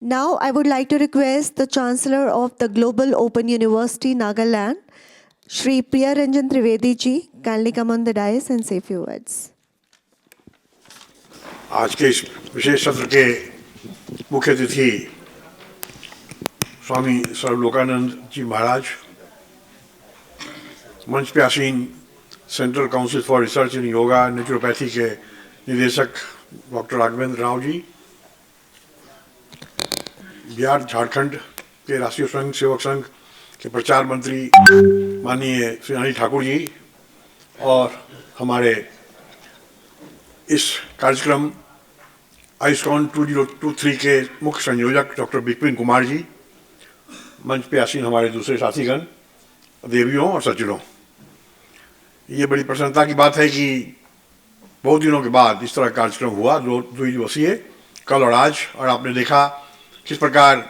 Now, I would like to request the Chancellor of the Global Open University, Nagaland, Shri Priya Ranjan Trivedi ji, kindly come on the dais and say a few words. आज के इस विशेष सत्र के मुख्य अतिथि स्वामी सर्वलोकानंद जी महाराज, मंच पे आसीन central council for research in yoga naturopathy के निदेशक डॉक्टर राघवेंद्र राव जी, बिहार झारखंड के राष्ट्रीय स्वयं सेवक संघ के प्रचार मंत्री माननीय श्री अनिल ठाकुर जी और हमारे इस कार्यक्रम आयुष्मान 2023 के मुख्य संयोजक डॉक्टर बिपिन कुमार जी, मंच पे आसीन हमारे दूसरे साथीगण, देवियों और सज्जनों, ये बड़ी प्रसन्नता की बात है कि बहुत दिनों के बाद इस तरह कार्यक्रम हुआ, दो दिवसीय, कल और आज। और आपने देखा किस प्रकार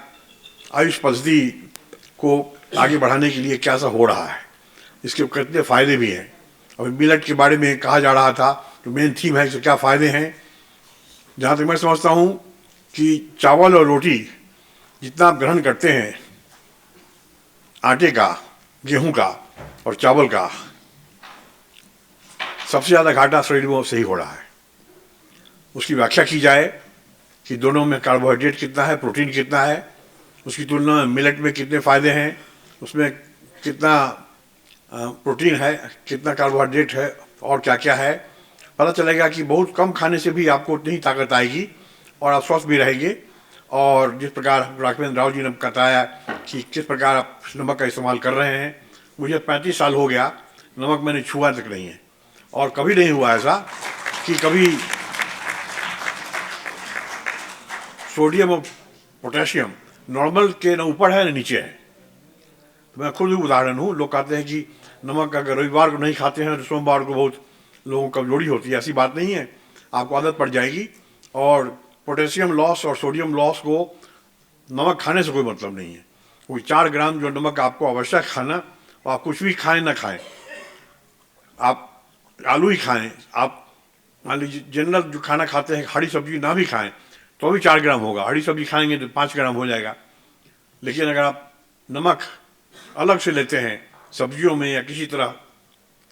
आयुष पद्धति को आगे बढ़ाने के लिए क्या सा हो रहा है, इसके कितने फायदे भी हैं। अभी मिलेट के बारे में कहा जा रहा था, तो मेन थीम है इसके क्या फ़ायदे हैं। जहाँ तक मैं समझता हूँ कि चावल और रोटी जितना आप ग्रहण करते हैं, आटे का, गेहूं का और चावल का, सबसे ज़्यादा घाटा शरीर में सही हो रहा है। उसकी व्याख्या की जाए कि दोनों में कार्बोहाइड्रेट कितना है, प्रोटीन कितना है, उसकी तुलना में मिलेट में कितने फ़ायदे हैं, उसमें कितना प्रोटीन है, कितना कार्बोहाइड्रेट है और क्या क्या है, पता चलेगा कि बहुत कम खाने से भी आपको उतनी ही ताकत आएगी और आप स्वस्थ भी रहेंगे। और जिस प्रकार राघवेंद्र राव जी ने बताया कि किस प्रकार आप नमक का इस्तेमाल कर रहे हैं, मुझे 35 साल हो गया, नमक मैंने छुआ तक नहीं है और कभी नहीं हुआ ऐसा कि कभी सोडियम और पोटेशियम नॉर्मल के न ऊपर है न नीचे है। तो मैं खुद ही उदाहरण हूँ। लोग कहते हैं कि नमक अगर रविवार को नहीं खाते हैं तो सोमवार को बहुत लोगों को कमजोरी होती है। ऐसी बात नहीं है, आपको आदत पड़ जाएगी। और पोटेशियम लॉस और सोडियम लॉस को नमक खाने से कोई मतलब नहीं है। कोई 4 ग्राम जो नमक आपको आवश्यक खाना, और आप कुछ भी खाएं ना खाएं, आप आलू ही खाएं, आप मान लीजिए जनरल जो खाना खाते हैं, हरी सब्जी ना भी खाएं तो भी 4 ग्राम होगा, हरी सब्जी खाएंगे तो 5 ग्राम हो जाएगा। लेकिन अगर आप नमक अलग से लेते हैं सब्जियों में या किसी तरह,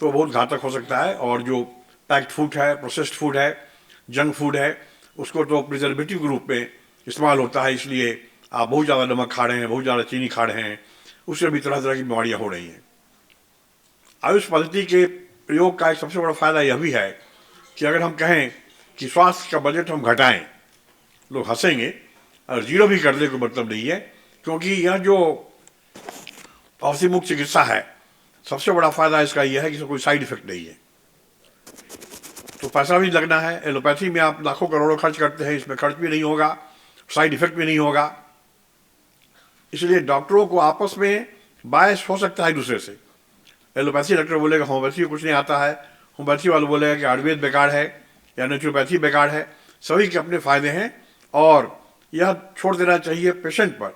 तो बहुत घातक हो सकता है। और जो पैक्ड फूड है, प्रोसेस्ड फूड है, जंक फूड है, उसको तो प्रिजर्वेटिव के रूप में इस्तेमाल होता है, इसलिए आप बहुत ज़्यादा नमक खा रहे हैं, बहुत ज़्यादा चीनी खा रहे हैं, उससे भी तरह तरह की बीमारियाँ हो रही हैं। आयुष पद्धति के प्रयोग का एक सबसे बड़ा फायदा यह भी है कि अगर हम कहें कि स्वास्थ्य का बजट हम घटाएं, लोग हंसेंगे, और जीरो भी करने को मतलब नहीं है, क्योंकि यह जो औषधि मुक्त चिकित्सा है, सबसे बड़ा फायदा इसका यह है कि इसमें कोई साइड इफेक्ट नहीं है। तो पैसा भी लगना है, एलोपैथी में आप लाखों करोड़ों खर्च करते हैं, इसमें खर्च भी नहीं होगा, साइड इफेक्ट भी नहीं होगा। इसलिए डॉक्टरों को आपस में बायस हो सकता है दूसरे से। एलोपैथी डॉक्टर बोलेगा होम्योपैथी को कुछ नहीं आता है, होम्योपैथी वाला बोलेगा कि आयुर्वेद बेकार है या नेचुरोपैथी बेकार है। सभी के अपने फायदे हैं और यह छोड़ देना चाहिए पेशेंट पर।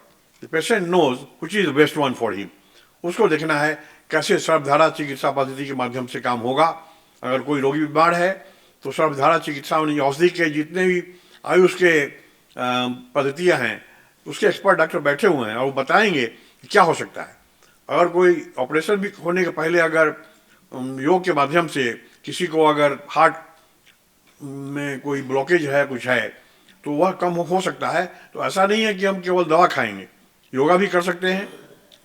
Patient knows which is the best one for him. उसको देखना है कैसे सर्वधारा चिकित्सा पद्धति के माध्यम से काम होगा। अगर कोई रोगी बीमार है तो सर्वधारा चिकित्सा औषधि के जितने भी आयुष के पद्धतियाँ हैं, उसके एक्सपर्ट डॉक्टर बैठे हुए हैं और वो बताएंगे कि क्या हो सकता है। अगर कोई ऑपरेशन भी होने के पहले अगर योग के माध्यम से किसी को अगर हार्ट में कोई ब्लॉकेज है, कुछ है, तो वह कम हो सकता है। तो ऐसा नहीं है कि हम केवल दवा खाएंगे, योगा भी कर सकते हैं,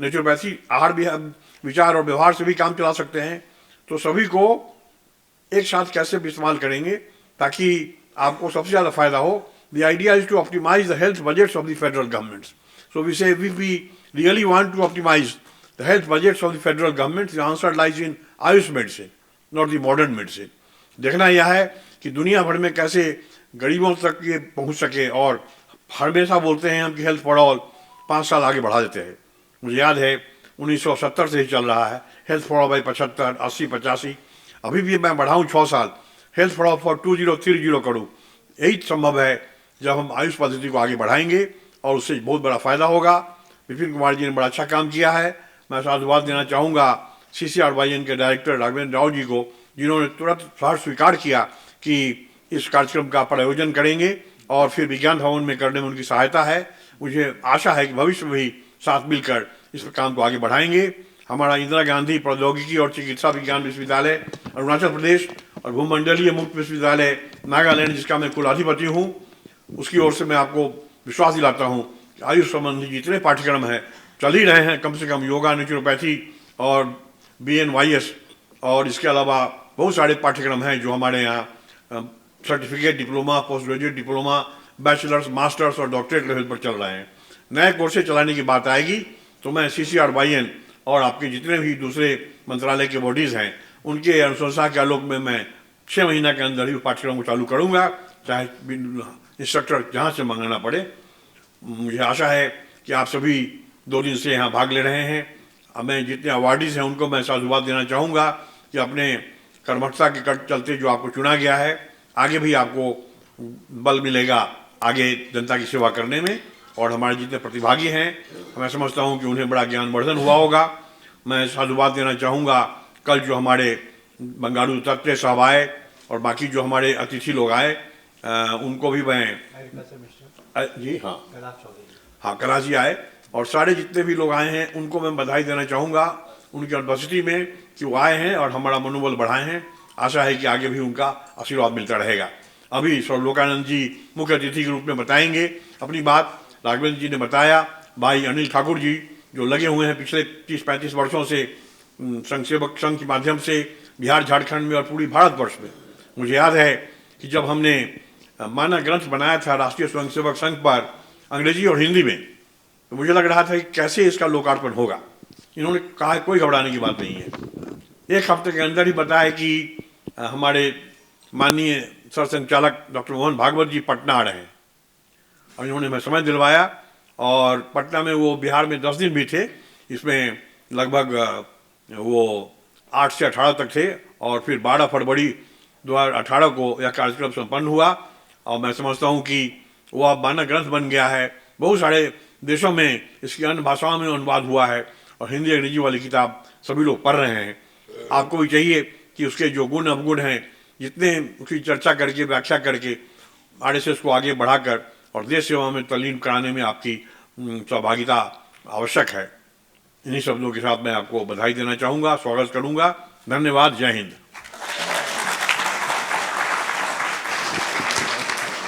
नेचुरोपैथी आहार भी, विचार और व्यवहार से भी काम चला सकते हैं। तो सभी को एक साथ कैसे भी इस्तेमाल करेंगे ताकि आपको सबसे ज़्यादा फायदा हो। The idea is to optimise the health budgets of the federal governments. So we say we really want to optimise the health budgets of the federal government, the answer lies in AYUSH medicine, not the modern medicine. देखना यह है कि दुनिया भर में कैसे गरीबों तक ये पहुँच सके। और हमेशा बोलते हैं हम कि हेल्थ फॉर ऑल, 5 साल आगे बढ़ा देते हैं। मुझे याद है 1970 से ही चल रहा है हेल्थ फॉर ऑल बाई 75, 80, 85। अभी भी मैं बढ़ाऊँ 6 साल, हेल्थ फॉर ऑल फॉर 2030 करूँ। यही संभव है जब हम आयुष पद्धति को आगे बढ़ाएंगे और उससे बहुत बड़ा फायदा होगा। विपिन कुमार जी ने बड़ा अच्छा काम किया है। मैं साधुवाद देना चाहूँगा CCRYN के डायरेक्टर राघवेंद्र राव जी को, जिन्होंने तुरंत सहर्ष स्वीकार किया कि इस कार्यक्रम का प्रायोजन करेंगे और फिर विज्ञान भवन में करने में उनकी सहायता है। मुझे आशा है कि भविष्य में भी साथ मिलकर इस काम को आगे बढ़ाएंगे। हमारा इंदिरा गांधी प्रौद्योगिकी और चिकित्सा विज्ञान विश्वविद्यालय अरुणाचल प्रदेश और भूमंडलीय मुक्त विश्वविद्यालय नागालैंड, जिसका मैं कुलाधिपति हूँ, उसकी ओर से मैं आपको विश्वास दिलाता हूँ कि आयुष संबंधी जितने पाठ्यक्रम हैं चल ही रहे हैं, कम से कम योगा, नेचुरोपैथी और BNYS, और इसके अलावा बहुत सारे पाठ्यक्रम हैं जो हमारे यहाँ certificate, diploma, post graduate diploma, bachelors, masters और डॉक्टरेट लेवल पर चल रहे हैं। नए कोर्सेज चलाने की बात आएगी तो मैं CCRYN और आपके जितने भी दूसरे मंत्रालय के बॉडीज़ हैं उनके अनुशंसा के आलोक में मैं 6 महीना के अंदर ही पाठ्यक्रम को चालू करूँगा, चाहे इंस्ट्रक्टर जहाँ से मंगाना पड़े। मुझे आशा है कि आप सभी 2 दिन से यहाँ भाग ले रहे हैं। मैं जितने अवार्डीज़ हैं उनको मैं साधुवाद देना चाहूँगा कि अपने कर्मठता के चलते जो आपको चुना गया है, आगे भी आपको बल मिलेगा आगे जनता की सेवा करने में। और हमारे जितने प्रतिभागी हैं मैं समझता हूँ कि उन्हें बड़ा ज्ञानवर्धन हुआ होगा। मैं साधुवाद देना चाहूँगा कल जो हमारे बंगारू दत्तात्रेय साहब आए और बाकी जो हमारे अतिथि लोग आए उनको भी मैं जी हाँ कराची आए और सारे जितने भी लोग आए हैं उनको मैं बधाई देना चाहूँगा उनकी उपस्थिति में कि वो आए हैं और हमारा मनोबल बढ़ाए हैं। आशा है कि आगे भी उनका आशीर्वाद मिलता रहेगा। अभी स्वलोकानंद जी मुख्य अतिथि के रूप में बताएंगे अपनी बात। राघवेंद्र जी ने बताया, भाई अनिल ठाकुर जी जो लगे हुए हैं पिछले 30-35 वर्षों से संघ सेवक संघ के माध्यम से बिहार, झारखंड में और पूरी भारतवर्ष में। मुझे याद है कि जब हमने मानक ग्रंथ बनाया था राष्ट्रीय स्वयंसेवक संघ पर अंग्रेजी और हिंदी में, तो मुझे लग रहा था कि कैसे इसका लोकार्पण होगा। इन्होंने कहा कोई घबराने की बात नहीं है। 1 हफ्ते के अंदर ही बताया कि हमारे माननीय सरसंघचालक डॉक्टर मोहन भागवत जी पटना आ रहे हैं और इन्होंने मैं समय दिलवाया और पटना में वो बिहार में 10 दिन भी थे। इसमें लगभग वो 8 से 18 तक थे और फिर 12 फरवरी 2018 को यह कार्यक्रम संपन्न हुआ और मैं समझता हूँ कि वो अब मानक ग्रंथ बन गया है। बहुत सारे देशों में इसकी अन्य भाषाओं में अनुवाद हुआ है और हिंदी अंग्रेजी वाली किताब सभी लोग पढ़ रहे हैं। आपको भी चाहिए कि उसके जो गुण अवगुण हैं जितने उसकी चर्चा करके, व्याख्या करके RSS को आगे बढ़ाकर और देश सेवा में तल्लीन कराने में आपकी सहभागिता आवश्यक है। इन्हीं शब्दों के साथ मैं आपको बधाई देना चाहूँगा, स्वागत करूँगा। धन्यवाद। जय हिंद।